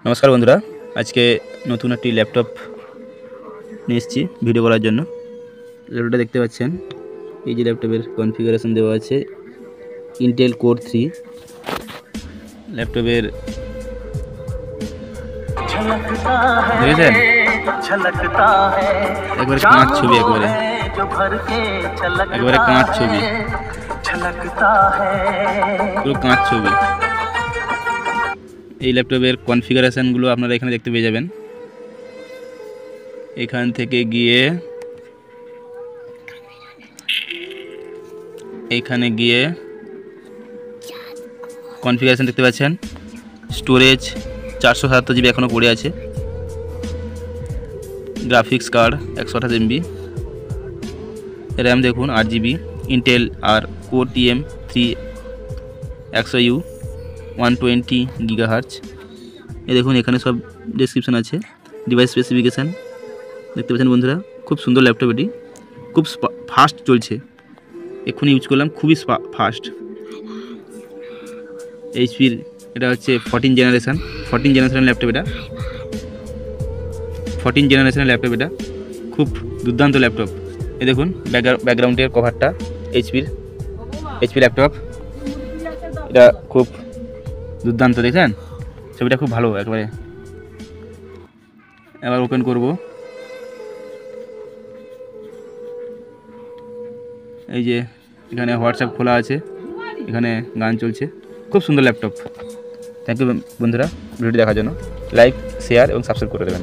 নমস্কার বন্ধুরা, আজকে নতুন একটি ল্যাপটপ নিয়ে এসেছি ভিডিও করার জন্য। ল্যাপটপটা দেখতে পাচ্ছেন, এই যে ল্যাপটপের কনফিগারেশন দেওয়া আছে ইন্টেল কোর 3। ল্যাপটপের দেখেছেন একবারে কাঁচ ছবি, একবারে কাঁচ ছবি, পুরো কাঁচ ছবি। এই ল্যাপটপের কনফিগারেশনগুলো আপনারা এখানে দেখতে পেয়ে যাবেন। এখান থেকে গিয়ে এইখানে গিয়ে কনফিগারেশন দেখতে পাচ্ছেন। স্টোরেজ 477 জিবি এখনও পড়ে আছে। গ্রাফিক্স কার্ড 128 MB, র্যাম দেখুন 8 GB, ইন্টেল আর কোর TM3 100U 120 GHz। এই দেখুন এখানে সব ডেসক্রিপশন আছে, ডিভাইস স্পেসিফিকেশান দেখতে পাচ্ছেন বন্ধুরা। খুব সুন্দর ল্যাপটপ, এটি খুব ফাস্ট চলছে, এক্ষুনি ইউজ করলাম, খুবই ফাস্ট। এইচপির এটা হচ্ছে 14 জেনারেশন ল্যাপটপ। এটা 14 জেনারেশনের ল্যাপটপ, এটা খুব দুর্দান্ত ল্যাপটপ। এই দেখুন ব্যাকগ্রাউন্ডের কভারটা এইচপি ল্যাপটপ, এটা খুব দুর্দান্ত, দেখেন ছবিটা খুব ভালো একবারে। এবার ওপেন করব। এই যে এখানে হোয়াটসঅ্যাপ খোলা আছে, এখানে গান চলছে, খুব সুন্দর ল্যাপটপ। থ্যাংক ইউ বন্ধুরা ভিডিওটি দেখার জন্য। লাইক, শেয়ার এবং সাবস্ক্রাইব করে দেবেন।